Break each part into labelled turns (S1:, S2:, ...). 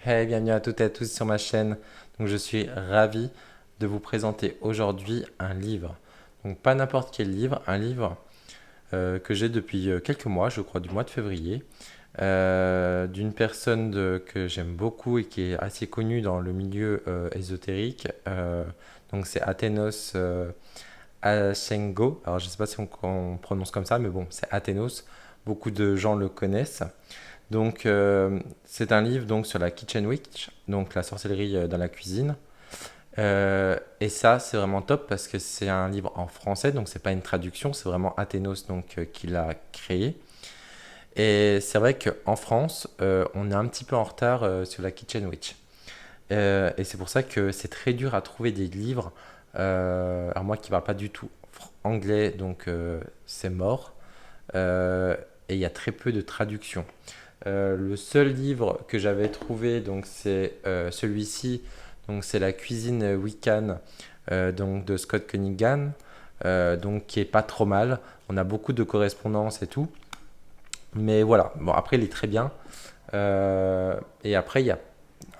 S1: Hey, bienvenue à toutes et à tous sur ma chaîne. Donc, je suis ravi de vous présenter aujourd'hui un livre. Donc, pas n'importe quel livre, un livre que j'ai depuis quelques mois, je crois du mois de février, d'une personne que j'aime beaucoup et qui est assez connue dans le milieu ésotérique. Donc, c'est Athénos Ashengo. Alors, je ne sais pas si on prononce comme ça, mais bon, c'est Athénos. Beaucoup de gens le connaissent. Donc, c'est un livre donc, sur la Kitchen Witch, donc la sorcellerie dans la cuisine. Et ça, c'est vraiment top parce que c'est un livre en français, donc c'est pas une traduction, c'est vraiment Athénos donc, qui l'a créé. Et c'est vrai qu'en France, on est un petit peu en retard sur la Kitchen Witch. Et c'est pour ça que c'est très dur à trouver des livres. Alors moi qui parle pas du tout anglais, donc c'est mort. Et il y a très peu de traductions. Le seul livre que j'avais trouvé, donc c'est celui-ci, donc c'est La cuisine Wiccan, donc de Scott Cunningham, donc qui est pas trop mal. On a beaucoup de correspondances et tout, mais voilà. Bon après il est très bien. Et après il y a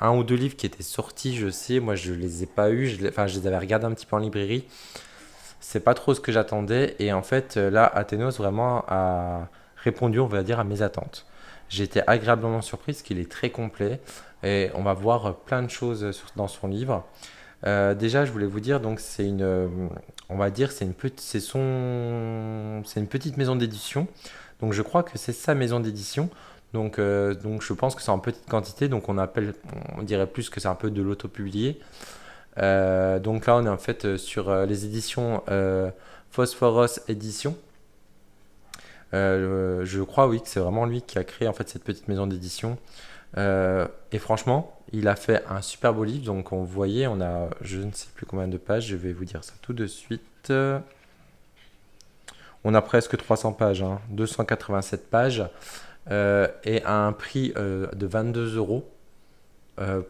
S1: un ou deux livres qui étaient sortis, je sais. Moi je les ai pas eus. Enfin je les avais regardés un petit peu en librairie. C'est pas trop ce que j'attendais. Et en fait là Athénos vraiment a répondu, on va dire, à mes attentes. J'ai été agréablement surpris parce qu'il est très complet et on va voir plein de choses dans son livre. Déjà, je voulais vous dire, donc c'est une, on va dire, c'est une petite maison d'édition. Donc je crois que c'est sa maison d'édition. Donc je pense que c'est en petite quantité, donc on dirait plus que c'est un peu de l'auto-publié. Donc là, on est en fait sur les éditions Phosphoros Édition. Je crois oui que c'est vraiment lui qui a créé en fait cette petite maison d'édition. Et franchement, il a fait un super beau livre. Donc on voyait, on a je ne sais plus combien de pages. Je vais vous dire ça tout de suite. On a presque 300 pages, hein, 287 pages et à un prix de 22 euros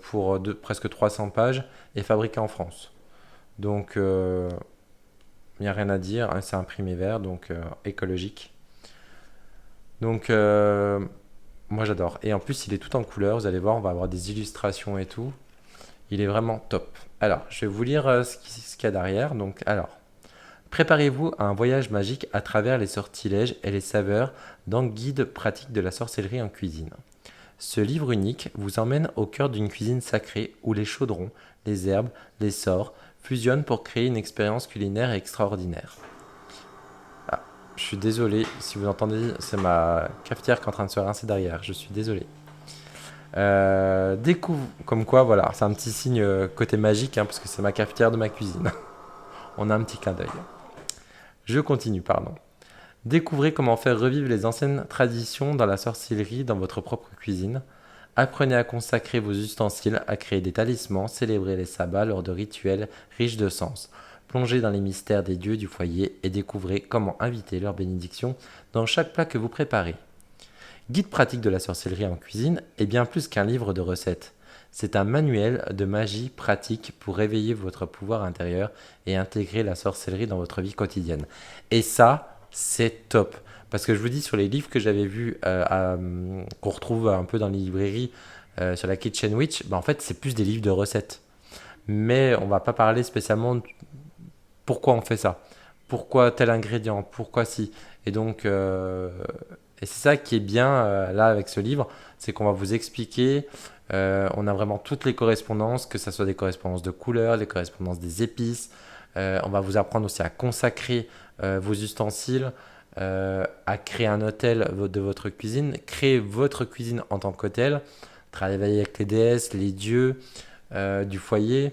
S1: pour presque 300 pages et fabriqué en France. Donc il n'y a rien à dire, hein, c'est imprimé vert, donc écologique. Donc moi j'adore. Et en plus il est tout en couleur, vous allez voir, on va avoir des illustrations et tout. Il est vraiment top. Alors, je vais vous lire ce qu'il y a derrière. Donc, alors, préparez-vous à un voyage magique à travers les sortilèges et les saveurs d'un guide pratique de la sorcellerie en cuisine. Ce livre unique vous emmène au cœur d'une cuisine sacrée où les chaudrons, les herbes, les sorts fusionnent pour créer une expérience culinaire extraordinaire. Ah, je suis désolé si vous entendez, c'est ma cafetière qui est en train de se rincer derrière. Je suis désolé. Découvre, comme quoi, voilà, c'est un petit signe côté magique, hein, parce que c'est ma cafetière de ma cuisine. On a un petit clin d'œil. Je continue, pardon. Découvrez comment faire revivre les anciennes traditions dans la sorcellerie dans votre propre cuisine. Apprenez à consacrer vos ustensiles, à créer des talismans, célébrer les sabbats lors de rituels riches de sens. Plongez dans les mystères des dieux du foyer et découvrez comment inviter leur bénédiction dans chaque plat que vous préparez. Guide pratique de la sorcellerie en cuisine est bien plus qu'un livre de recettes. C'est un manuel de magie pratique pour réveiller votre pouvoir intérieur et intégrer la sorcellerie dans votre vie quotidienne. Et ça, c'est top. Parce que je vous dis, sur les livres que j'avais vus, qu'on retrouve un peu dans les librairies, sur la Kitchen Witch, bah en fait, c'est plus des livres de recettes. Mais on va pas parler spécialement de pourquoi on fait ça. Pourquoi tel ingrédient, pourquoi si. Et donc, et c'est ça qui est bien là avec ce livre, c'est qu'on va vous expliquer, on a vraiment toutes les correspondances, que ce soit des correspondances de couleurs, des correspondances des épices. On va vous apprendre aussi à consacrer vos ustensiles, à créer un hôtel de votre cuisine, créer votre cuisine en tant qu'hôtel, travailler avec les déesses, les dieux du foyer,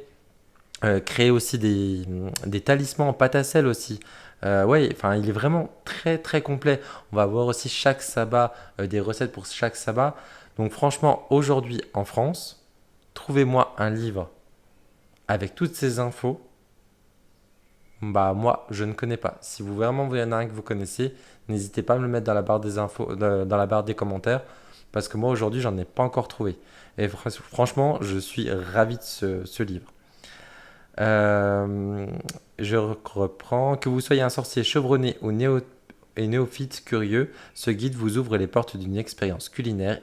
S1: créer aussi des talismans en pâte à sel aussi. Ouais, enfin, il est vraiment très très complet. On va voir aussi chaque sabbat, des recettes pour chaque sabbat. Donc franchement, aujourd'hui en France, trouvez-moi un livre avec toutes ces infos. Bah moi, je ne connais pas. Si vous vraiment vous y en a un que vous connaissez, n'hésitez pas à me le mettre dans la barre des infos, dans la barre des commentaires, parce que moi aujourd'hui j'en ai pas encore trouvé. Et franchement, je suis ravi de ce livre. Euh, je reprends. Que vous soyez un sorcier chevronné ou et néophyte curieux, ce guide vous ouvre les portes d'une expérience culinaire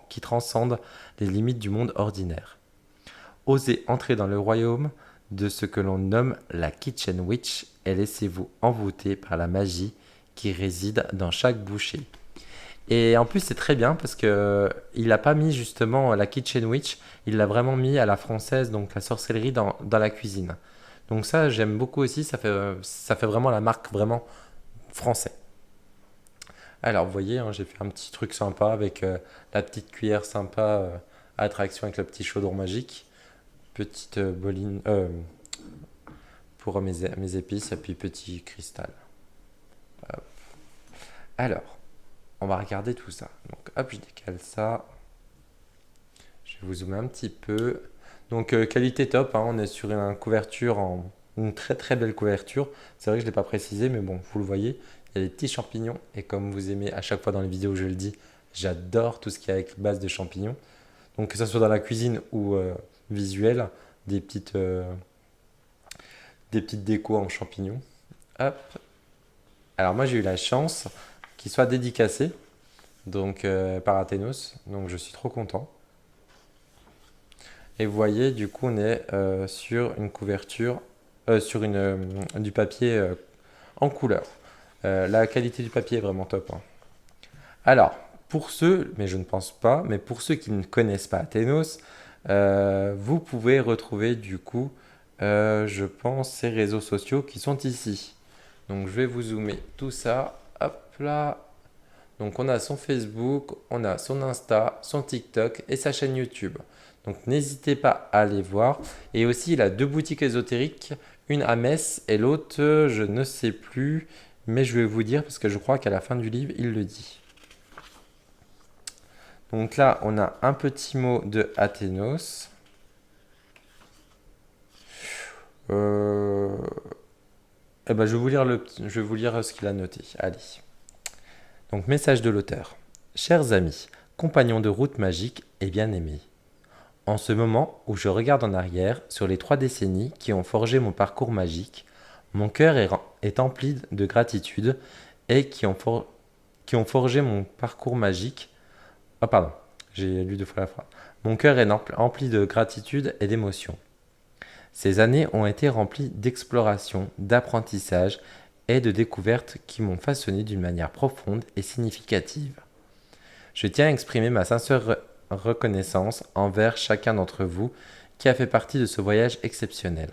S1: qui transcende les limites du monde ordinaire. Osez entrer dans le royaume de ce que l'on nomme la Kitchen Witch et laissez-vous envoûter par la magie qui réside dans chaque bouchée. Et en plus, c'est très bien parce que il n'a pas mis justement la Kitchen Witch, il l'a vraiment mis à la française, donc la sorcellerie dans la cuisine. Donc ça, j'aime beaucoup aussi, ça fait vraiment la marque vraiment français. Alors, vous voyez, hein, j'ai fait un petit truc sympa avec la petite cuillère sympa attraction avec le petit chaudron magique, petite boline pour mes épices et puis petit cristal. Hop. Alors, on va regarder tout ça. Donc hop, je décale ça. Je vais vous zoomer un petit peu. Donc qualité top, hein, on est sur une couverture une très très belle couverture. C'est vrai que je ne l'ai pas précisé, mais bon, vous le voyez, il y a des petits champignons. Et comme vous aimez à chaque fois dans les vidéos, je le dis, j'adore tout ce qui est avec base de champignons. Donc que ce soit dans la cuisine ou visuel, des petites, euh, des petites décos en champignons. Hop. Alors moi j'ai eu la chance qu'il soit dédicacé donc par Athénos, donc je suis trop content. Et vous voyez, du coup, on est sur une couverture, du papier en couleur. La qualité du papier est vraiment top, hein. Alors, pour ceux, mais je ne pense pas, mais pour ceux qui ne connaissent pas Athénos, vous pouvez retrouver du coup, je pense, ces réseaux sociaux qui sont ici. Donc, je vais vous zoomer tout ça. Hop là. Donc on a son Facebook, on a son Insta, son TikTok et sa chaîne YouTube. Donc n'hésitez pas à aller voir. Et aussi il a deux boutiques ésotériques, une à Metz et l'autre je ne sais plus, mais je vais vous dire parce que je crois qu'à la fin du livre il le dit. Donc là on a un petit mot de Athénos. Euh... Eh ben, je vais vous lire ce qu'il a noté. Allez. Donc message de l'auteur. Chers amis, compagnons de route magique et bien-aimés. En ce moment où je regarde en arrière sur les 3 décennies qui ont forgé mon parcours magique, mon cœur est empli de gratitude et qui ont forgé mon parcours magique. Oh pardon, j'ai lu 2 fois la phrase. Mon cœur est empli de gratitude et d'émotion. Ces années ont été remplies d'exploration, d'apprentissage et de découvertes qui m'ont façonné d'une manière profonde et significative. Je tiens à exprimer ma sincère reconnaissance envers chacun d'entre vous qui a fait partie de ce voyage exceptionnel.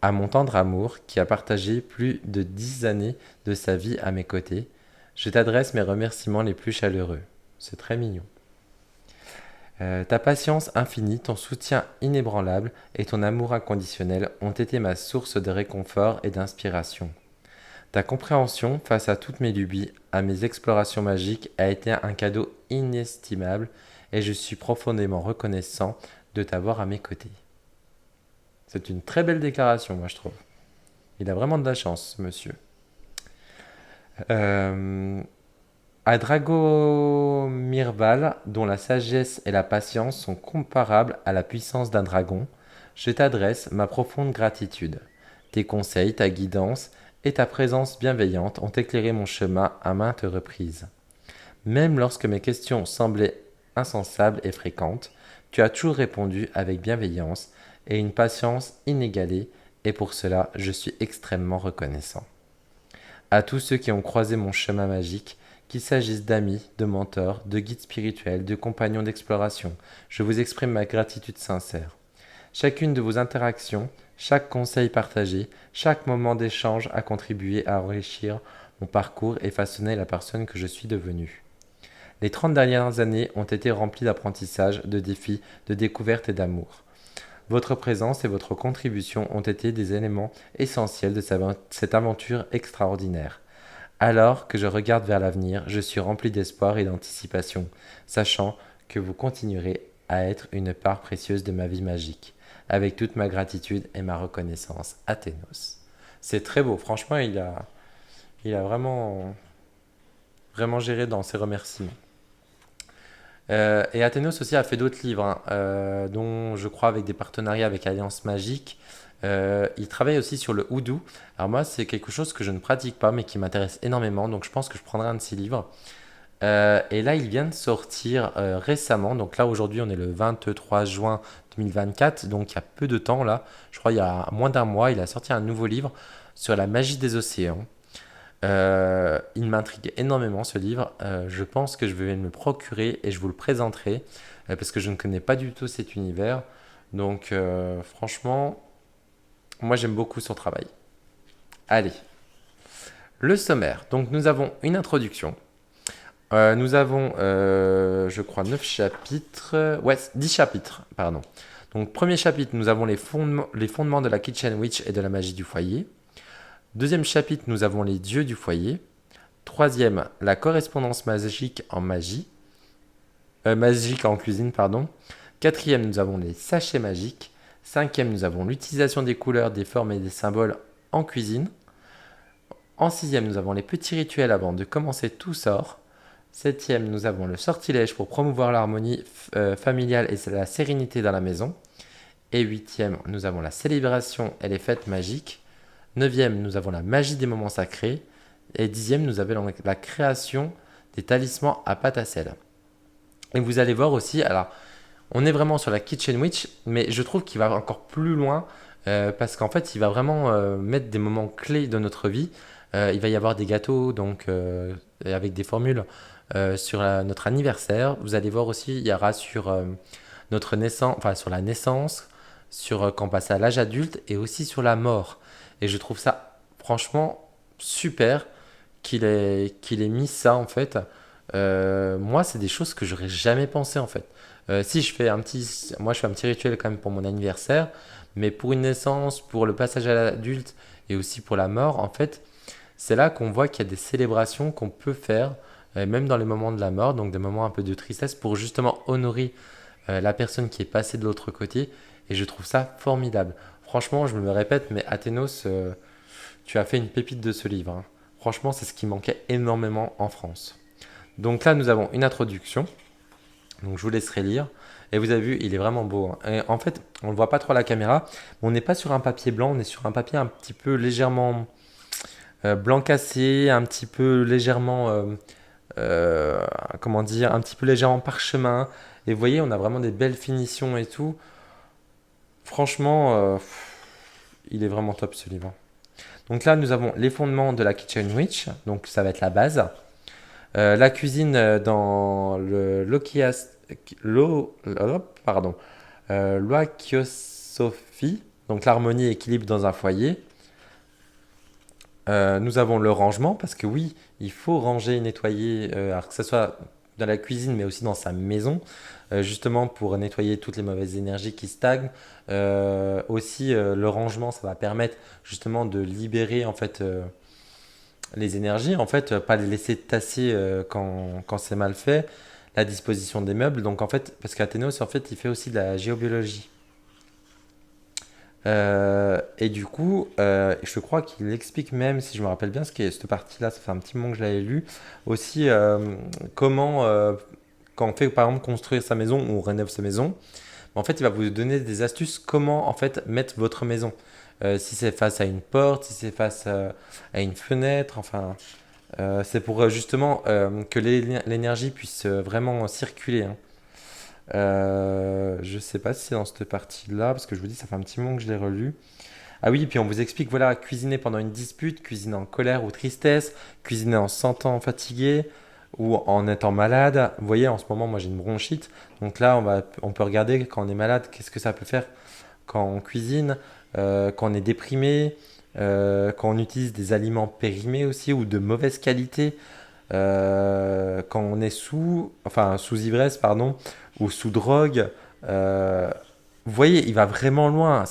S1: À mon tendre amour qui a partagé plus de 10 années de sa vie à mes côtés, je t'adresse mes remerciements les plus chaleureux. C'est très mignon. Ta patience infinie, ton soutien inébranlable et ton amour inconditionnel ont été ma source de réconfort et d'inspiration. Ta compréhension face à toutes mes lubies, à mes explorations magiques, a été un cadeau inestimable et je suis profondément reconnaissant de t'avoir à mes côtés. C'est une très belle déclaration, moi je trouve. Il a vraiment de la chance, ce monsieur. À Dragomirval, dont la sagesse et la patience sont comparables à la puissance d'un dragon, je t'adresse ma profonde gratitude. Tes conseils, ta guidance et ta présence bienveillante ont éclairé mon chemin à maintes reprises. Même lorsque mes questions semblaient insensables et fréquentes, tu as toujours répondu avec bienveillance et une patience inégalée, et pour cela je suis extrêmement reconnaissant. À tous ceux qui ont croisé mon chemin magique, qu'il s'agisse d'amis, de mentors, de guides spirituels, de compagnons d'exploration, je vous exprime ma gratitude sincère. Chacune de vos interactions, chaque conseil partagé, chaque moment d'échange a contribué à enrichir mon parcours et façonner la personne que je suis devenue. Les 30 dernières années ont été remplies d'apprentissage, de défis, de découvertes et d'amour. Votre présence et votre contribution ont été des éléments essentiels de cette aventure extraordinaire. Alors que je regarde vers l'avenir, je suis rempli d'espoir et d'anticipation, sachant que vous continuerez à être une part précieuse de ma vie magique, avec toute ma gratitude et ma reconnaissance. Athénos. C'est très beau, franchement, il a vraiment, vraiment géré dans ses remerciements. Et Athénos aussi a fait d'autres livres, hein, dont je crois avec des partenariats avec Alliance Magique. Il travaille aussi sur le houdou. Alors moi, c'est quelque chose que je ne pratique pas, mais qui m'intéresse énormément. Donc je pense que je prendrai un de ses livres. Et là, il vient de sortir récemment. Donc là, aujourd'hui, on est le 23 juin 2024. Donc il y a peu de temps là. Je crois il y a moins d'un mois, il a sorti un nouveau livre sur la magie des océans. Il m'intrigue énormément ce livre. Je pense que je vais me le procurer et je vous le présenterai parce que je ne connais pas du tout cet univers. Donc franchement, moi j'aime beaucoup son travail. Allez, le sommaire. Donc nous avons une introduction. Nous avons, je crois, 9 chapitres. Ouais, 10 chapitres, pardon. Donc premier chapitre, nous avons les fondements de la Kitchen Witch et de la magie du foyer. Deuxième chapitre, nous avons les dieux du foyer. Troisième, la correspondance magique en magie. Magique en cuisine, pardon. Quatrième, nous avons les sachets magiques. Cinquième, nous avons l'utilisation des couleurs, des formes et des symboles en cuisine. En sixième, nous avons les petits rituels avant de commencer tout sort. Septième, nous avons le sortilège pour promouvoir l'harmonie familiale et la sérénité dans la maison. Et huitième, nous avons la célébration et les fêtes magiques. Neuvième, nous avons la magie des moments sacrés. Et dixième, nous avons la création des talismans à pâte à sel. Et vous allez voir aussi, alors, on est vraiment sur la Kitchen Witch, mais je trouve qu'il va encore plus loin parce qu'en fait, il va vraiment mettre des moments clés de notre vie. Il va y avoir des gâteaux, donc avec des formules sur notre anniversaire. Vous allez voir aussi, il y aura sur notre naissance, enfin sur la naissance, sur quand on passe à l'âge adulte et aussi sur la mort. Et je trouve ça franchement super qu'il ait mis ça en fait. Moi, c'est des choses que j'aurais jamais pensé en fait. Si je fais moi je fais un petit rituel quand même pour mon anniversaire, mais pour une naissance, pour le passage à l'adulte et aussi pour la mort, en fait, c'est là qu'on voit qu'il y a des célébrations qu'on peut faire, même dans les moments de la mort, donc des moments un peu de tristesse, pour justement honorer la personne qui est passée de l'autre côté. Et je trouve ça formidable. Franchement, je me le répète, mais Athénos, tu as fait une pépite de ce livre, hein. Franchement, c'est ce qui manquait énormément en France. Donc là, nous avons une introduction. Donc je vous laisserai lire. Et vous avez vu, il est vraiment beau, hein. Et en fait, on ne le voit pas trop à la caméra. On n'est pas sur un papier blanc, on est sur un papier un petit peu légèrement blanc cassé, un petit peu légèrement, comment dire, un petit peu légèrement parchemin. Et vous voyez, on a vraiment des belles finitions et tout. Franchement, il est vraiment top ce livre. Donc là, nous avons les fondements de la Kitchen Witch. Donc ça va être la base. La cuisine dans le l'oikiosophie, donc l'harmonie et équilibre dans un foyer. Nous avons le rangement, parce que oui, il faut ranger et nettoyer, alors que ce soit dans la cuisine, mais aussi dans sa maison, justement pour nettoyer toutes les mauvaises énergies qui stagnent. Aussi, le rangement, ça va permettre justement de libérer en fait les énergies, en fait, pas les laisser tasser quand c'est mal fait. La disposition des meubles, donc en fait, parce qu'Athénos, en fait, il fait aussi de la géobiologie. Et du coup, je crois qu'il explique même, si je me rappelle bien, ce qui est cette partie-là, ça fait un petit moment que je l'avais lu, aussi comment, quand on fait par exemple construire sa maison ou on rénove sa maison, en fait, il va vous donner des astuces comment en fait mettre votre maison. Si c'est face à une porte, si c'est face à une fenêtre, enfin, c'est pour justement que l'énergie puisse vraiment circuler, hein. Je sais pas si c'est dans cette partie-là, parce que je vous dis, ça fait un petit moment que je l'ai relu. Ah oui, puis on vous explique, voilà, cuisiner pendant une dispute, cuisiner en colère ou tristesse, cuisiner en se sentant fatigué ou en étant malade. Vous voyez, en ce moment, moi j'ai une bronchite. Donc là, on peut regarder quand on est malade, qu'est-ce que ça peut faire quand on cuisine, quand on est déprimé, quand on utilise des aliments périmés aussi ou de mauvaise qualité, quand on est sous ivresse, pardon, ou sous drogue. euh, Vous voyez, il va vraiment loin.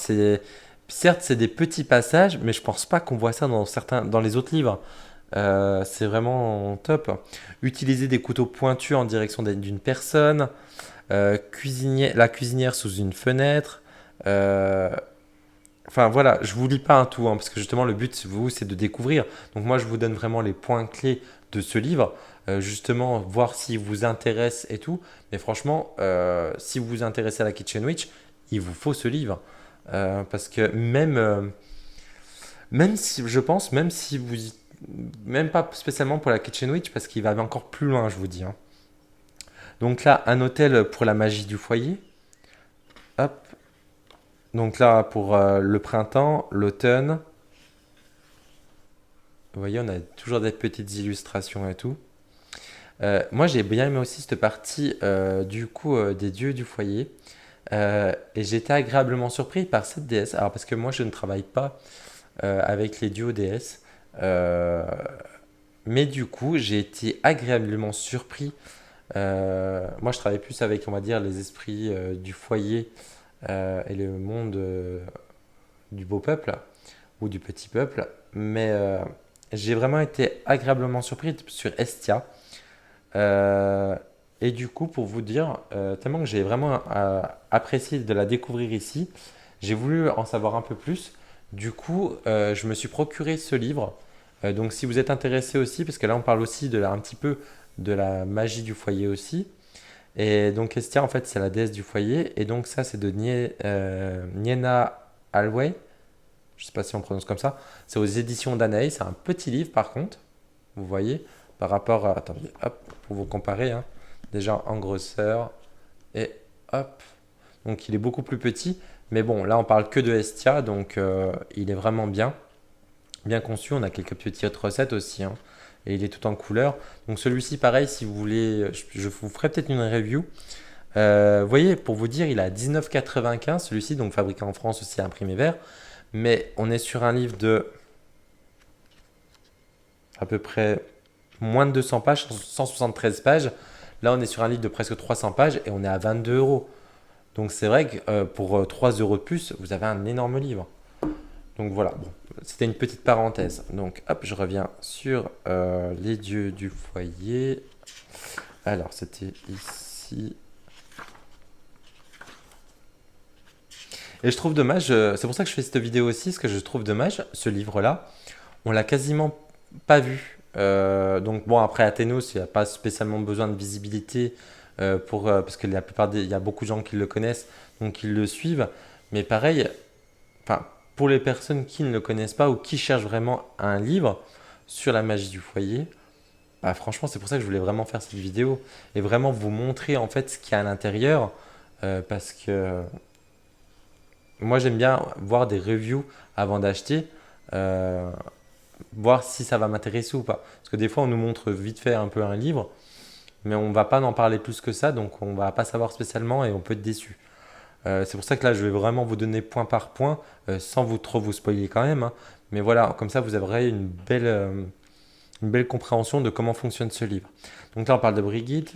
S1: Certes, c'est des petits passages, mais je pense pas qu'on voit ça dans les autres livres. C'est vraiment top. Utiliser des couteaux pointus en direction d'une personne, la cuisinière sous une fenêtre. euh, Enfin voilà, je vous lis pas un tout, hein, parce que justement le but, c'est de découvrir. Donc moi, je vous donne vraiment les points clés de ce livre, justement voir s'il vous intéresse et tout. Mais franchement, si vous vous intéressez à la Kitchen Witch, il vous faut ce livre. Parce que même si, je pense, même si vous... Même pas spécialement pour la Kitchen Witch, parce qu'il va encore plus loin, je vous dis, hein. Donc là, un hôtel pour la magie du foyer. Hop. Donc là, pour le printemps, l'automne. Vous voyez, on a toujours des petites illustrations et tout. Moi, j'ai bien aimé aussi cette partie du coup des dieux du foyer. Et j'étais agréablement surpris par cette déesse. Alors, parce que moi, je ne travaille pas avec les dieux déesses. Euh, mais du coup, j'ai été agréablement surpris. Moi, je travaille plus avec, on va dire, les esprits du foyer et le monde du beau peuple ou du petit peuple. Mais j'ai vraiment été agréablement surpris sur Estia. Euh, et du coup, pour vous dire, tellement que j'ai vraiment apprécié de la découvrir ici, j'ai voulu en savoir un peu plus. Du coup, je me suis procuré ce livre. Donc, si vous êtes intéressé aussi, parce que là, on parle aussi un petit peu de la magie du foyer aussi. Et donc, Estia, en fait, c'est la déesse du foyer. Et donc, ça, c'est de Niena Alway. Je ne sais pas si on prononce comme ça. C'est aux éditions Danae. C'est un petit livre, par contre. Vous voyez, par rapport à... Attendez, hop, pour vous comparer, hein. Déjà en grosseur. Et hop. Donc, il est beaucoup plus petit. Mais bon, là, on parle que de Estia. Donc, il est vraiment bien. Bien conçu. On a quelques petites recettes aussi, hein. Et il est tout en couleur. Donc, celui-ci, pareil, si vous voulez... Je vous ferai peut-être une review. Vous voyez, pour vous dire, il a 19,95 celui-ci, donc fabriqué en France aussi, imprimé vert. Mais on est sur un livre de à peu près moins de 200 pages, 173 pages. Là, on est sur un livre de presque 300 pages et on est à 22 euros. Donc c'est vrai que pour 3 euros de plus, vous avez un énorme livre. Donc voilà, bon, c'était une petite parenthèse. Donc hop, je reviens sur les dieux du foyer. Alors c'était ici. Et je trouve dommage, c'est pour ça que je fais cette vidéo aussi, parce que je trouve dommage, ce livre-là, on l'a quasiment pas vu. Donc bon, après Athénos, il n'y a pas spécialement besoin de visibilité parce que il y a beaucoup de gens qui le connaissent, donc ils le suivent. Mais pareil, enfin, pour les personnes qui ne le connaissent pas ou qui cherchent vraiment un livre sur la magie du foyer, bah, franchement, c'est pour ça que je voulais vraiment faire cette vidéo et vraiment vous montrer en fait ce qu'il y a à l'intérieur, parce que moi j'aime bien voir des reviews avant d'acheter. euh, Voir si ça va m'intéresser ou pas. Parce que des fois, on nous montre vite fait un peu un livre, mais on va pas en parler plus que ça, donc on va pas savoir spécialement et on peut être déçu. C'est pour ça que là, je vais vraiment vous donner point par point, sans trop vous spoiler quand même, hein. Mais voilà, comme ça, vous aurez une belle compréhension de comment fonctionne ce livre. Donc là, on parle de Brigitte,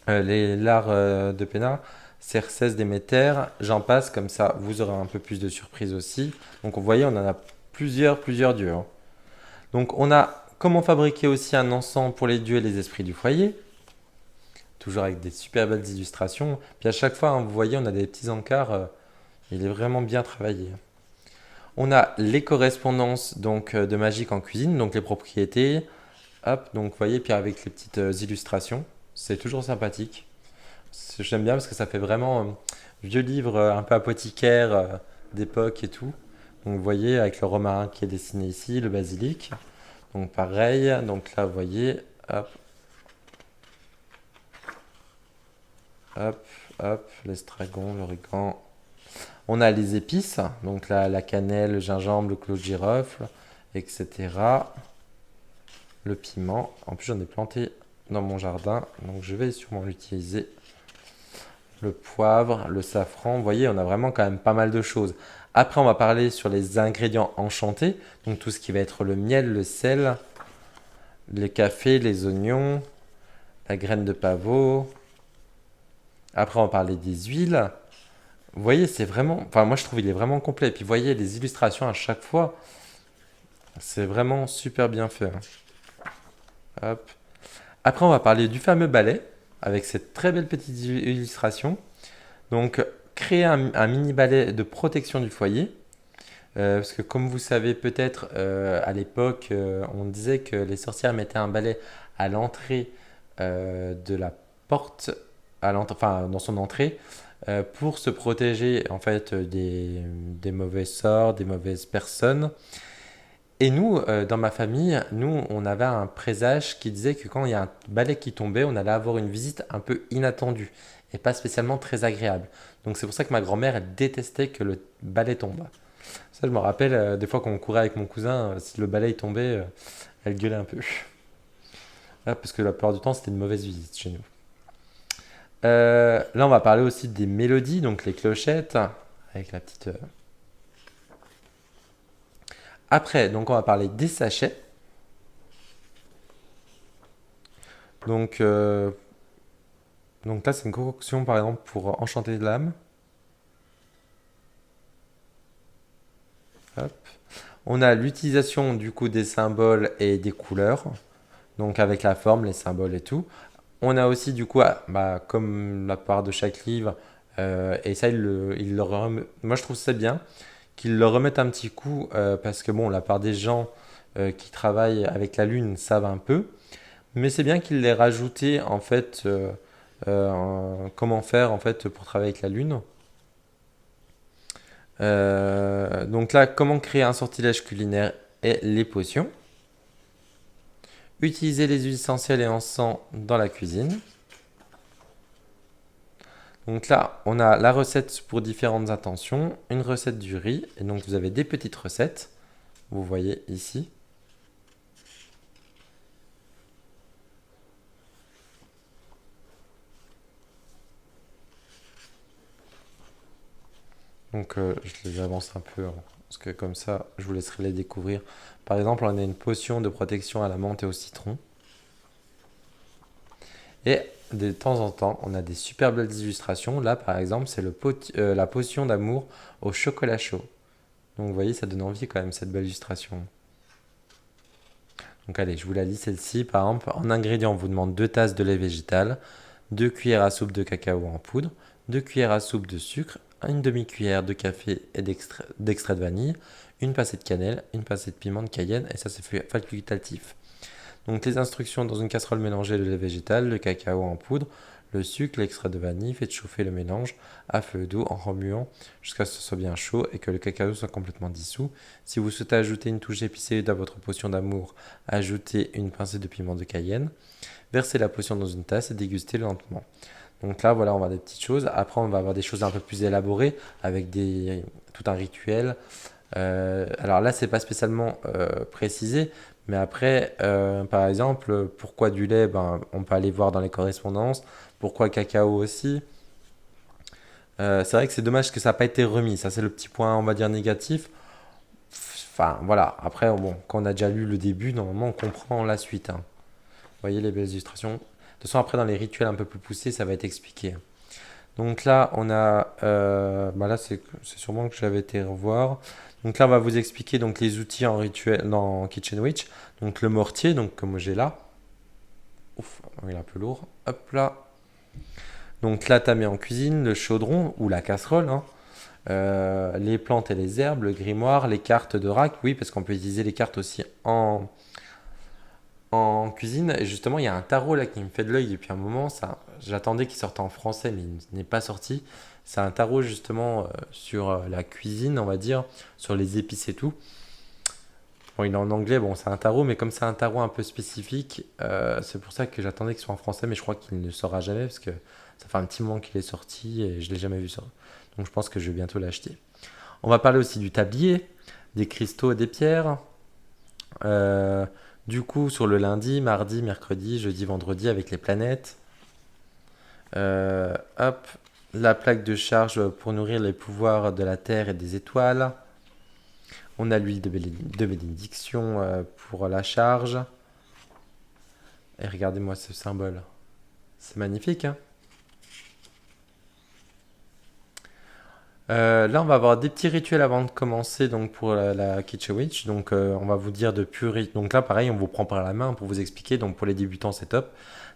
S1: l'art de Pénard, Cercès, Déméter, j'en passe, comme ça, vous aurez un peu plus de surprises aussi. Donc, vous voyez, on en a plusieurs dieux, hein. Donc on a comment fabriquer aussi un encens pour les dieux et les esprits du foyer. Toujours avec des super belles illustrations. Puis à chaque fois, hein, vous voyez, on a des petits encarts. Il est vraiment bien travaillé. On a les correspondances donc de Magique en cuisine, donc les propriétés. Hop, donc vous voyez, puis avec les petites illustrations. C'est toujours sympathique. J'aime bien parce que ça fait vraiment vieux livre un peu apothicaire d'époque et tout. Donc vous voyez, avec le romarin qui est dessiné ici, le basilic. Donc pareil, donc là vous voyez, hop, hop, hop, l'estragon, l'origan. On a les épices, donc là la cannelle, le gingembre, le clou de girofle, etc. Le piment, en plus j'en ai planté dans mon jardin, donc je vais sûrement l'utiliser. Le poivre, le safran, vous voyez, on a vraiment quand même pas mal de choses. Après on va parler sur les ingrédients enchantés, donc tout ce qui va être le miel, le sel, les cafés, les oignons, la graine de pavot. Après, on va parler des huiles. Vous voyez, c'est vraiment... Enfin, moi, je trouve qu'il est vraiment complet. Et puis, vous voyez, les illustrations à chaque fois, c'est vraiment super bien fait, hein. Hop. Après, on va parler du fameux balai, avec cette très belle petite illustration. Donc, créer un mini balai de protection du foyer. Parce que comme vous savez peut-être, à l'époque, on disait que les sorcières mettaient un balai à l'entrée de la porte, enfin dans son entrée, pour se protéger en fait des mauvais sorts, des mauvaises personnes. Et nous, dans ma famille, nous, on avait un présage qui disait que quand il y a un balai qui tombait, on allait avoir une visite un peu inattendue et pas spécialement très agréable. Donc c'est pour ça que ma grand-mère, elle détestait que le balai tombe. Ça, je me rappelle, des fois quand on courait avec mon cousin, si le balai tombait, elle gueulait un peu. Ah, parce que la plupart du temps, c'était une mauvaise visite chez nous. Là, on va parler aussi des mélodies, donc les clochettes, avec la petite. Après, donc on va parler des sachets. Donc, euh, donc là, c'est une concoction, par exemple, pour enchanter l'âme. Hop. On a l'utilisation du coup des symboles et des couleurs, donc avec la forme, les symboles et tout. On a aussi du coup, comme la part de chaque livre, et ça, moi je trouve ça bien, qu'ils le remettent un petit coup, parce que bon, la part des gens qui travaillent avec la lune savent un peu, mais c'est bien qu'ils l'aient rajouté en fait, comment faire en fait pour travailler avec la lune. Donc là, comment créer un sortilège culinaire et les potions. Utiliser les huiles essentielles et encens dans la cuisine. Donc là, on a la recette pour différentes intentions, une recette du riz, et donc vous avez des petites recettes, vous voyez ici. Donc je les avance un peu, hein, parce que comme ça, je vous laisserai les découvrir. Par exemple, on a une potion de protection à la menthe et au citron. Et de temps en temps, on a des super belles illustrations. Là, par exemple, c'est la potion d'amour au chocolat chaud. Donc vous voyez, ça donne envie quand même, cette belle illustration. Donc allez, je vous la lis celle-ci. Par exemple, en ingrédients, on vous demande 2 tasses de lait végétal, 2 cuillères à soupe de cacao en poudre, 2 cuillères à soupe de sucre, une demi-cuillère de café et d'extrait de vanille, une pincée de cannelle, une pincée de piment de cayenne, et ça c'est facultatif. Donc les instructions: dans une casserole, mélangez le lait végétal, le cacao en poudre, le sucre, l'extrait de vanille, faites chauffer le mélange à feu doux en remuant jusqu'à ce que ce soit bien chaud et que le cacao soit complètement dissous. Si vous souhaitez ajouter une touche épicée dans votre potion d'amour, ajoutez une pincée de piment de cayenne. Versez la potion dans une tasse et dégustez lentement. Donc là, voilà, on va avoir des petites choses. Après, on va avoir des choses un peu plus élaborées avec tout un rituel. Alors là, c'est pas spécialement précisé, mais après, par exemple, pourquoi du lait, ben, on peut aller voir dans les correspondances. Pourquoi cacao aussi. C'est vrai que c'est dommage que ça n'a pas été remis. Ça, c'est le petit point, on va dire, négatif. Enfin, voilà. Après, bon, quand on a déjà lu le début, normalement, on comprend la suite, hein. Vous voyez les belles illustrations. De toute façon, après, dans les rituels un peu plus poussés, ça va être expliqué. Donc là, on a, là, c'est sûrement que j'avais été revoir. Donc là, on va vous expliquer donc les outils en rituel dans Kitchen Witch. Donc le mortier, donc comme j'ai là. Ouf, il est un peu lourd. Hop là. Donc là, tamé en cuisine, le chaudron ou la casserole, hein. Les plantes et les herbes, le grimoire, les cartes de rack. Oui, parce qu'on peut utiliser les cartes aussi en cuisine. Et justement, il y a un tarot là qui me fait de l'œil depuis un moment. Ça, j'attendais qu'il sorte en français, mais il n'est pas sorti. C'est un tarot justement sur la cuisine, on va dire, sur les épices et tout. Bon, il est en anglais, bon, c'est un tarot, mais comme c'est un tarot un peu spécifique, c'est pour ça que j'attendais qu'il soit en français, mais je crois qu'il ne sera jamais parce que ça fait un petit moment qu'il est sorti et je l'ai jamais vu ça. Donc je pense que je vais bientôt l'acheter. On va parler aussi du tablier, des cristaux et des pierres. Euh, du coup, sur le lundi, mardi, mercredi, jeudi, vendredi, avec les planètes. Hop, la plaque de charge pour nourrir les pouvoirs de la Terre et des étoiles. On a l'huile de bénédiction pour la charge. Et regardez-moi ce symbole. C'est magnifique, hein. Là, on va avoir des petits rituels avant de commencer donc pour la Kitchen Witch. Donc, on va vous dire de purifier. Donc là, pareil, on vous prend par la main pour vous expliquer. Donc, pour les débutants, c'est top.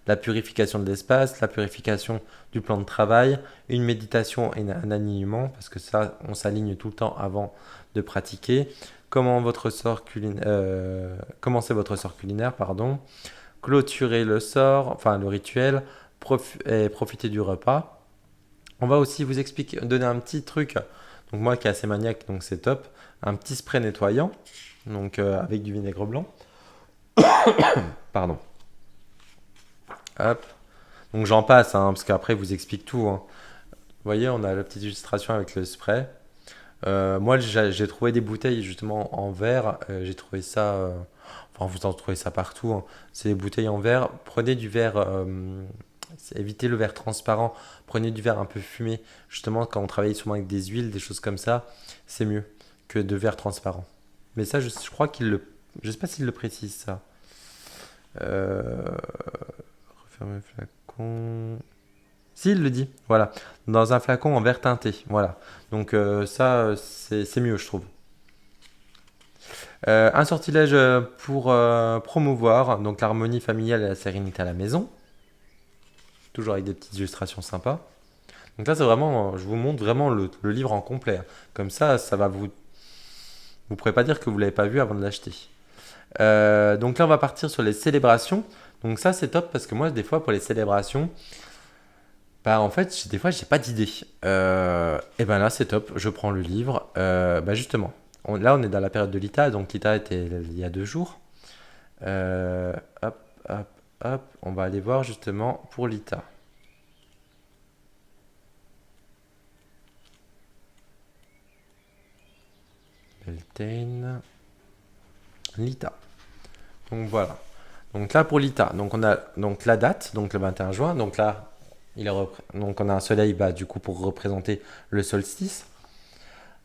S1: La purification de l'espace, la purification du plan de travail, une méditation et un alignement, parce que ça, on s'aligne tout le temps avant de pratiquer. Commencer votre sort culinaire, pardon. Clôturer le sort, enfin le rituel, et profiter du repas. On va aussi vous expliquer, donner un petit truc. Donc moi qui est assez maniaque, donc c'est top. Un petit spray nettoyant, donc avec du vinaigre blanc. Pardon. Hop. Donc j'en passe, hein, parce qu'après, je vous explique tout, hein. Vous voyez, on a la petite illustration avec le spray. Moi, j'ai trouvé des bouteilles justement en verre. J'ai trouvé ça. Enfin, vous en trouvez ça partout, hein. C'est des bouteilles en verre. Prenez du verre. Évitez le verre transparent. Prenez du verre un peu fumé. Justement, quand on travaille souvent avec des huiles, des choses comme ça, c'est mieux que de verre transparent. Mais ça, je crois qu'il le. Je sais pas s'il le précise ça. Euh, Refermer le flacon. Si, il le dit, voilà. Dans un flacon en verre teinté, voilà. Donc ça, c'est mieux, je trouve. Un sortilège pour promouvoir donc l'harmonie familiale et la sérénité à la maison. Toujours avec des petites illustrations sympas. Donc là, c'est vraiment, je vous montre vraiment le livre en complet, hein. Comme ça va vous pourrez pas dire que vous l'avez pas vu avant de l'acheter. Donc là, on va partir sur les célébrations. Donc ça, c'est top parce que moi, des fois, pour les célébrations, bah en fait, des fois, j'ai pas d'idée. Et ben là, c'est top. Je prends le livre. Bah justement, là, on est dans la période de l'ITA. Donc l'ITA était il y a 2 jours. Hop, hop, hop. On va aller voir justement pour l'ITA. Beltane. L'ITA. Donc voilà. Donc là pour l'ITA, donc on a donc la date, donc le 21 juin. Donc là, donc on a un soleil bah, du coup pour représenter le solstice.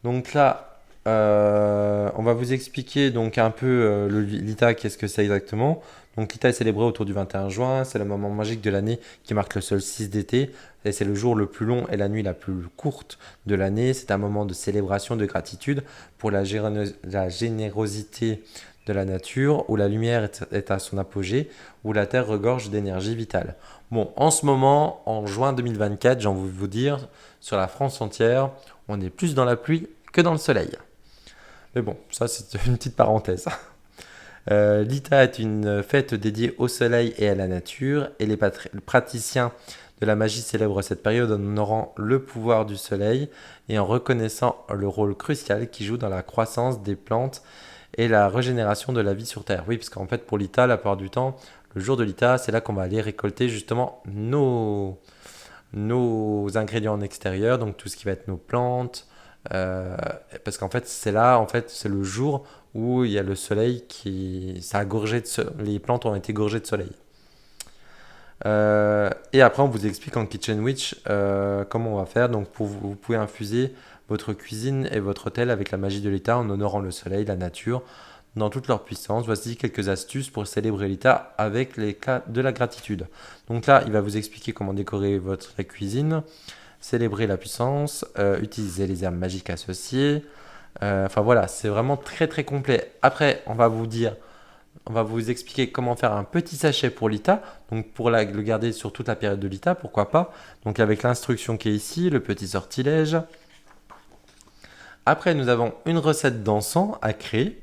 S1: Donc là, on va vous expliquer donc un peu l'ITA, qu'est-ce que c'est exactement. Donc l'ITA est célébré autour du 21 juin, c'est le moment magique de l'année qui marque le solstice d'été, et c'est le jour le plus long et la nuit la plus courte de l'année. C'est un moment de célébration, de gratitude pour la générosité de la nature, où la lumière est à son apogée, où la terre regorge d'énergie vitale. Bon, en ce moment, en juin 2024, j'ai envie de vous dire, sur la France entière, on est plus dans la pluie que dans le soleil. Mais bon, ça c'est une petite parenthèse. L'ITA est une fête dédiée au soleil et à la nature, et les praticiens de la magie célèbrent cette période en honorant le pouvoir du soleil et en reconnaissant le rôle crucial qu'il joue dans la croissance des plantes et la régénération de la vie sur Terre. Oui, parce qu'en fait pour l'ITA, la plupart du temps, le jour de l'ITA, c'est là qu'on va aller récolter justement nos ingrédients en extérieur, donc tout ce qui va être nos plantes, parce qu'en fait c'est là, en fait c'est le jour où il y a le soleil ça a gorgé les plantes ont été gorgées de soleil. Et après on vous explique en Kitchen Witch comment on va faire. Donc vous pouvez infuser votre cuisine et votre hôtel avec la magie de l'État en honorant le soleil, la nature, dans toute leur puissance. Voici quelques astuces pour célébrer l'État avec les cas de la gratitude. Donc là, il va vous expliquer comment décorer votre cuisine, célébrer la puissance, utiliser les herbes magiques associées. Enfin voilà, c'est vraiment très très complet. Après, on va vous expliquer comment faire un petit sachet pour l'ITA, donc pour le garder sur toute la période de l'ITA, pourquoi pas. Donc avec l'instruction qui est ici, le petit sortilège. Après, nous avons une recette d'encens à créer.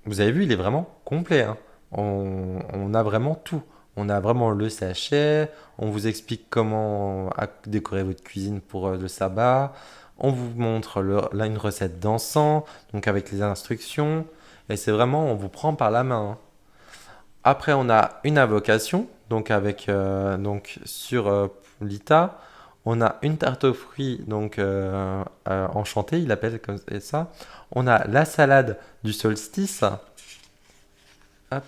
S1: Vous avez vu, il est vraiment complet, hein. On a vraiment tout. On a vraiment le sachet. On vous explique comment décorer votre cuisine pour le sabbat. On vous montre là une recette d'encens, donc avec les instructions. Et c'est vraiment, on vous prend par la main, hein. Après, on a une invocation, donc avec donc sur l'ITA. On a une tarte aux fruits, donc enchantée, il appelle comme ça. On a la salade du solstice. Hop.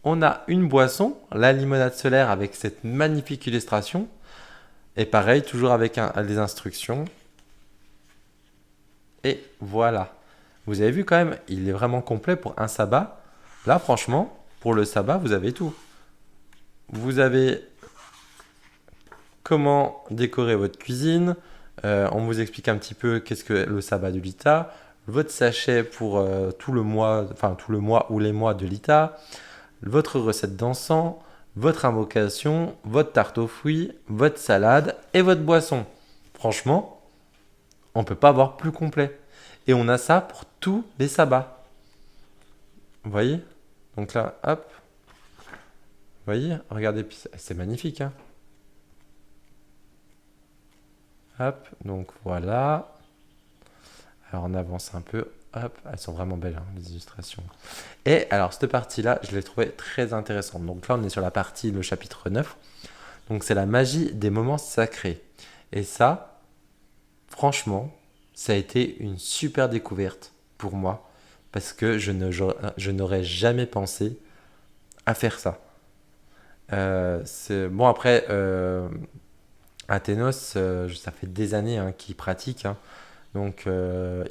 S1: On a une boisson, la limonade solaire avec cette magnifique illustration. Et pareil, toujours avec des instructions. Et voilà. Vous avez vu quand même, il est vraiment complet pour un sabbat. Là, franchement, pour le sabbat, vous avez tout. Vous avez comment décorer votre cuisine, On vous explique un petit peu qu'est-ce que le sabbat de l'ITA, votre sachet pour tout le mois ou les mois de l'ITA, votre recette d'encens, votre invocation, votre tarte aux fruits, votre salade et votre boisson. Franchement, on peut pas avoir plus complet. Et on a ça pour tous les sabbats. Vous voyez? Donc là, hop, vous voyez? Regardez, c'est magnifique, hein? Hop, donc voilà. Alors on avance un peu. Hop, elles sont vraiment belles, hein, les illustrations. Et alors, cette partie-là, je l'ai trouvée très intéressante. Donc là, on est sur la partie, le chapitre 9. Donc c'est la magie des moments sacrés. Et ça, franchement, ça a été une super découverte pour moi. Parce que je n'aurais jamais pensé à faire ça. Bon, après, Athénos, ça fait des années hein, qu'il pratique. Hein. Donc,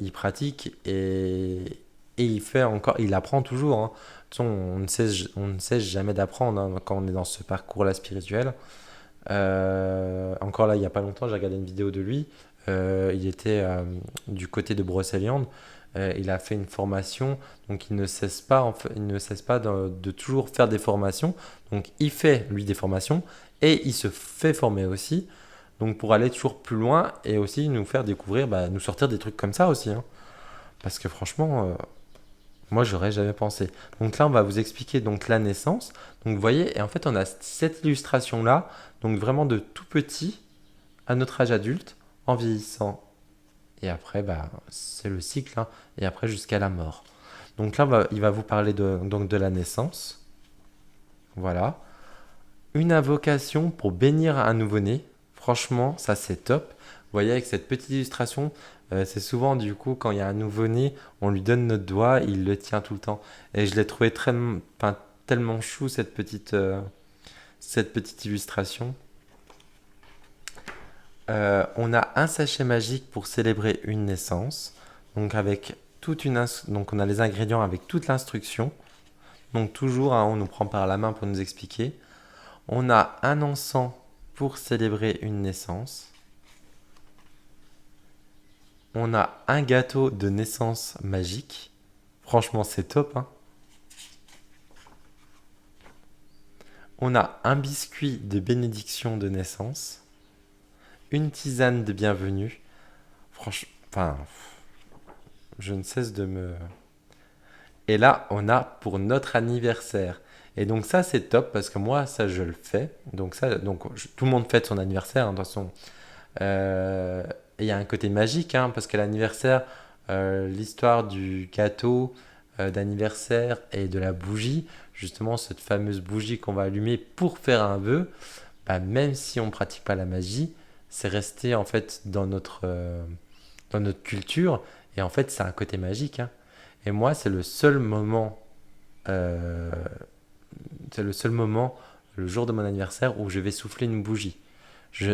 S1: il pratique et il fait encore, il apprend toujours. Hein. De toute façon, on ne cesse jamais d'apprendre hein, quand on est dans ce parcours-là spirituel. Encore là, il n'y a pas longtemps, j'ai regardé une vidéo de lui. Il était du côté de Brocéliande. Il a fait une formation, donc il ne cesse pas, il ne cesse pas de toujours faire des formations. Donc il fait lui des formations et il se fait former aussi. Donc pour aller toujours plus loin et aussi nous faire découvrir, nous sortir des trucs comme ça aussi. Hein. Parce que franchement, moi j'aurais jamais pensé. Donc là on va vous expliquer donc la naissance. Donc vous voyez, et en fait on a cette illustration là, donc vraiment de tout petit à notre âge adulte, en vieillissant. Et après, c'est le cycle, hein, et après jusqu'à la mort. Donc là, il va vous parler donc de la naissance. Voilà. Une invocation pour bénir un nouveau-né. Franchement, ça c'est top. Vous voyez, avec cette petite illustration, c'est souvent du coup, quand il y a un nouveau-né, on lui donne notre doigt, il le tient tout le temps. Et je l'ai trouvé tellement chou cette petite illustration. On a un sachet magique pour célébrer une naissance. Donc avec donc on a les ingrédients avec toute l'instruction. Donc toujours, hein, on nous prend par la main pour nous expliquer. On a un encens pour célébrer une naissance. On a un gâteau de naissance magique. Franchement, c'est top. Hein. On a un biscuit de bénédiction de naissance. Une tisane de bienvenue. Franchement, je ne cesse de me... Et là, on a pour notre anniversaire. Et donc ça, c'est top parce que moi, ça, je le fais. Donc ça, tout le monde fête son anniversaire, hein, de toute façon. Euh, et il y a un côté magique, hein, parce que l'anniversaire, l'histoire du gâteau d'anniversaire et de la bougie, justement, cette fameuse bougie qu'on va allumer pour faire un vœu, même si on ne pratique pas la magie, c'est resté en fait dans notre culture. Et en fait, c'est un côté magique. Hein. Et moi, euh, c'est le seul moment, le jour de mon anniversaire, où je vais souffler une bougie.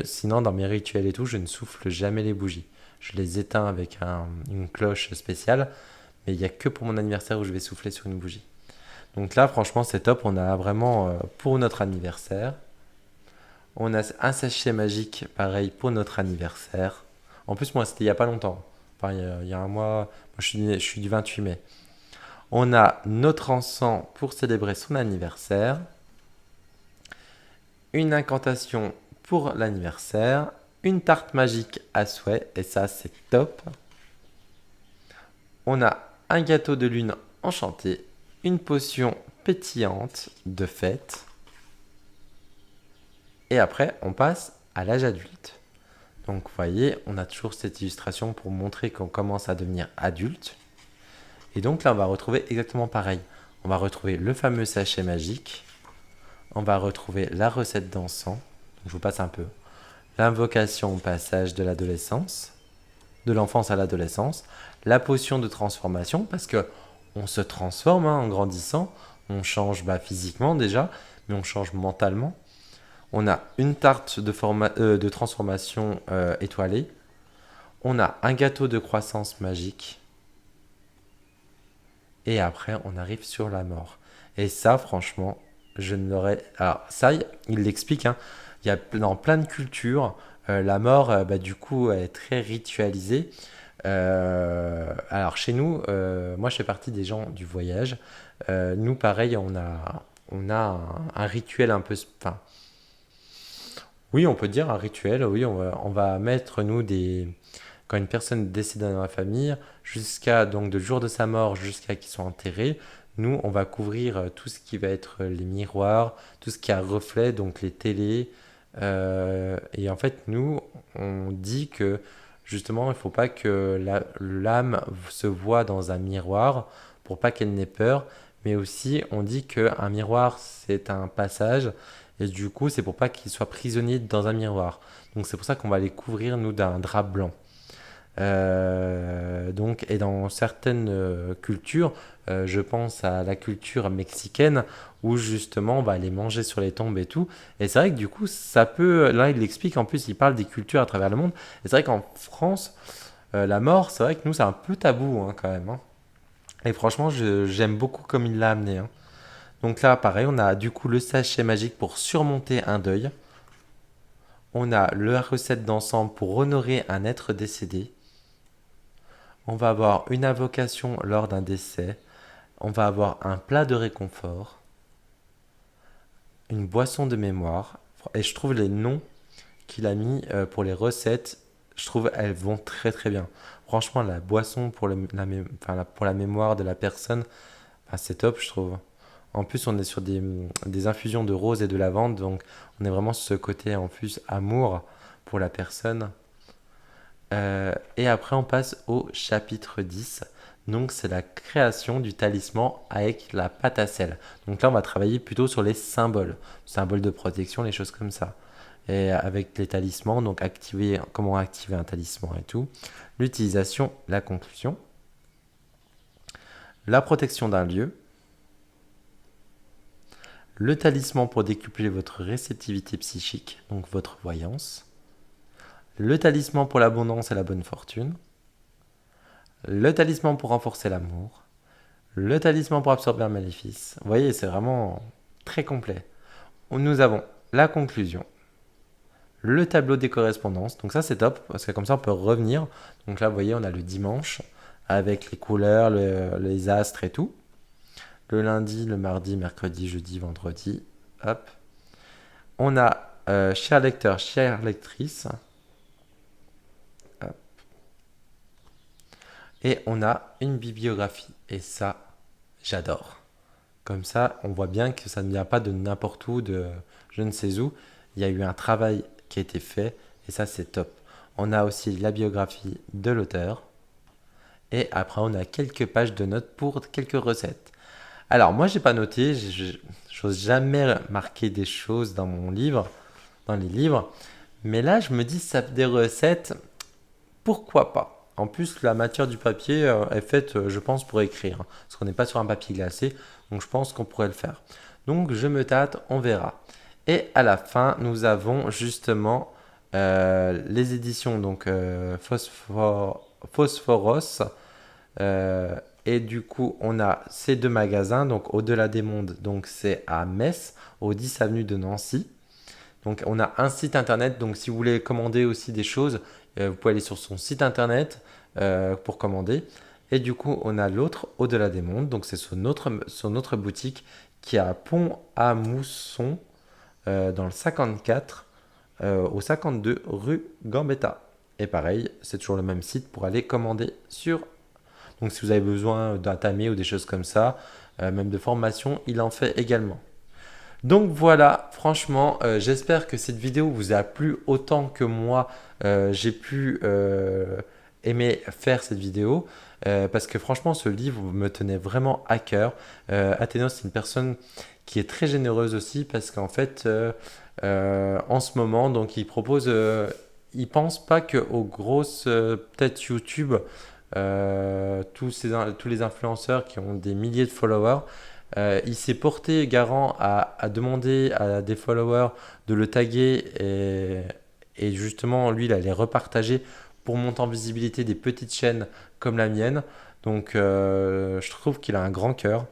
S1: Sinon, dans mes rituels et tout, je ne souffle jamais les bougies. Je les éteins avec une cloche spéciale, mais il n'y a que pour mon anniversaire où je vais souffler sur une bougie. Donc là, franchement, c'est top. On a vraiment pour notre anniversaire. On a un sachet magique, pareil, pour notre anniversaire. En plus, moi, c'était il n'y a pas longtemps. Enfin, il y a un mois. Moi, je suis du 28 mai. On a notre encens pour célébrer son anniversaire. Une incantation pour l'anniversaire. Une tarte magique à souhait. Et ça, c'est top. On a un gâteau de lune enchanté. Une potion pétillante de fête. Et après, on passe à l'âge adulte. Donc, vous voyez, on a toujours cette illustration pour montrer qu'on commence à devenir adulte. Et donc là, on va retrouver exactement pareil. On va retrouver le fameux sachet magique. On va retrouver la recette d'encens. Je vous passe un peu. L'invocation au passage de l'adolescence, de l'enfance à l'adolescence. La potion de transformation, parce que on se transforme hein, en grandissant. On change physiquement déjà, mais on change mentalement. On a une tarte de transformation étoilée. On a un gâteau de croissance magique. Et après, on arrive sur la mort. Et ça, franchement, je ne l'aurais... Alors, ça, il l'explique. Hein. Il y a dans plein de cultures, La mort, bah, du coup, elle est très ritualisée. Alors chez nous, moi je fais partie des gens du voyage. Nous, pareil, on a un rituel un peu. Enfin, oui, on peut dire un rituel. Oui, on va mettre, nous, quand une personne décède dans la famille, jusqu'à donc de jour de sa mort jusqu'à qu'il soit enterré, nous, on va couvrir tout ce qui va être les miroirs, tout ce qui a reflet, donc les télés. Et en fait, nous, on dit que justement, il ne faut pas que l'âme se voie dans un miroir pour pas qu'elle n'ait peur. Mais aussi, on dit qu'un miroir, c'est un passage. Et du coup, c'est pour pas qu'il soit prisonnier dans un miroir. Donc c'est pour ça qu'on va les couvrir, nous, d'un drap blanc. Donc, et dans certaines cultures, je pense à la culture mexicaine où justement on va aller manger sur les tombes et tout. Et c'est vrai que du coup, ça peut. Là, il l'explique, en plus, il parle des cultures à travers le monde. Et c'est vrai qu'en France, la mort, c'est vrai que nous, c'est un peu tabou hein, quand même. Hein. Et franchement, j'aime beaucoup comme il l'a amené. Hein. Donc là, pareil, on a du coup le sachet magique pour surmonter un deuil. On a la recette d'ensemble pour honorer un être décédé. On va avoir une invocation lors d'un décès. On va avoir un plat de réconfort, une boisson de mémoire. Et je trouve les noms qu'il a mis pour les recettes, je trouve elles vont très très bien. Franchement, la boisson pour, pour la mémoire de la personne, c'est top, je trouve. En plus, on est sur des infusions de rose et de lavande, donc on est vraiment sur ce côté en plus amour pour la personne. Et après, on passe au chapitre 10. Donc, c'est la création du talisman avec la pâte à sel. Donc là, on va travailler plutôt sur les symboles. Symboles de protection, les choses comme ça. Et avec les talismans, donc comment activer un talisman et tout. L'utilisation, la conclusion. La protection d'un lieu. Le talisman pour décupler votre réceptivité psychique, donc votre voyance. Le talisman pour l'abondance et la bonne fortune. Le talisman pour renforcer l'amour. Le talisman pour absorber un maléfice. Vous voyez, c'est vraiment très complet. Nous avons la conclusion, le tableau des correspondances. Donc ça, c'est top, parce que comme ça, on peut revenir. Donc là, vous voyez, on a le dimanche, avec les couleurs, les astres et tout. Le lundi, le mardi, mercredi, jeudi, vendredi. Hop. On a cher lecteur, chère lectrice. Hop. Et on a une bibliographie. Et ça, j'adore. Comme ça, on voit bien que ça ne vient pas de n'importe où, de je ne sais où. Il y a eu un travail qui a été fait et ça, c'est top. On a aussi la biographie de l'auteur et après, on a quelques pages de notes pour quelques recettes. Alors, moi, j'ai pas noté, j'ose jamais marquer des choses dans mon livre, dans les livres, mais là, je me dis, ça fait des recettes, pourquoi pas? En plus, la matière du papier est faite, je pense, pour écrire, hein, parce qu'on n'est pas sur un papier glacé, donc je pense qu'on pourrait le faire. Donc, je me tâte, on verra. Et à la fin, nous avons justement les éditions donc Phosphoros. Et du coup, on a ces deux magasins, donc Au-delà des mondes, donc c'est à Metz, au 10 avenue de Nancy. Donc on a un site internet, donc si vous voulez commander aussi des choses, vous pouvez aller sur son site internet pour commander. Et du coup, on a l'autre, Au-delà des mondes, donc c'est sur notre boutique qui est à Pont-à-Mousson, dans le 54, au 52 rue Gambetta. Et pareil, c'est toujours le même site pour aller commander sur. Donc si vous avez besoin d'un tamis ou des choses comme ça, même de formation, il en fait également. Donc voilà, franchement, j'espère que cette vidéo vous a plu autant que moi, j'ai pu aimer faire cette vidéo. Parce que franchement, ce livre me tenait vraiment à cœur. Athénos, c'est une personne qui est très généreuse aussi parce qu'en fait, en ce moment, donc il pense pas que aux grosses, peut-être YouTube, tous les influenceurs qui ont des milliers de followers, il s'est porté garant à demander à des followers de le taguer et justement, lui, il allait repartager pour monter en visibilité des petites chaînes comme la mienne. Donc, je trouve qu'il a un grand cœur.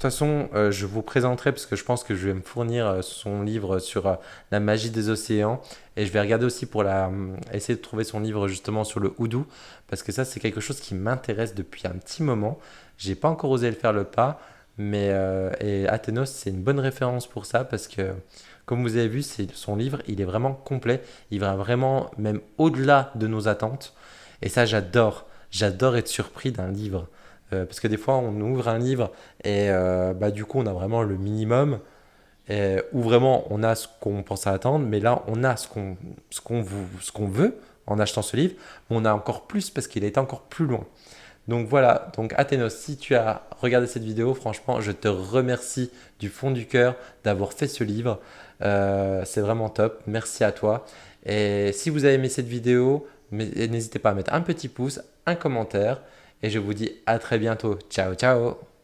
S1: façon, je vous présenterai parce que je pense que je vais me fournir son livre sur la magie des océans et je vais regarder aussi pour essayer de trouver son livre justement sur le houdou parce que ça c'est quelque chose qui m'intéresse depuis un petit moment. J'ai pas encore osé le faire le pas, mais et Athénos c'est une bonne référence pour ça parce que comme vous avez vu, son livre, il est vraiment complet, il va vraiment même au-delà de nos attentes et ça j'adore. J'adore être surpris d'un livre. Parce que des fois, on ouvre un livre et bah, du coup, on a vraiment le minimum, ou vraiment on a ce qu'on pense à attendre, mais là, on a ce qu'on veut en achetant ce livre, mais on a encore plus parce qu'il est encore plus loin. Donc voilà, donc Athénos, si tu as regardé cette vidéo, franchement, je te remercie du fond du cœur d'avoir fait ce livre. C'est vraiment top, merci à toi. Et si vous avez aimé cette vidéo, n'hésitez pas à mettre un petit pouce, un commentaire, et je vous dis à très bientôt. Ciao, ciao!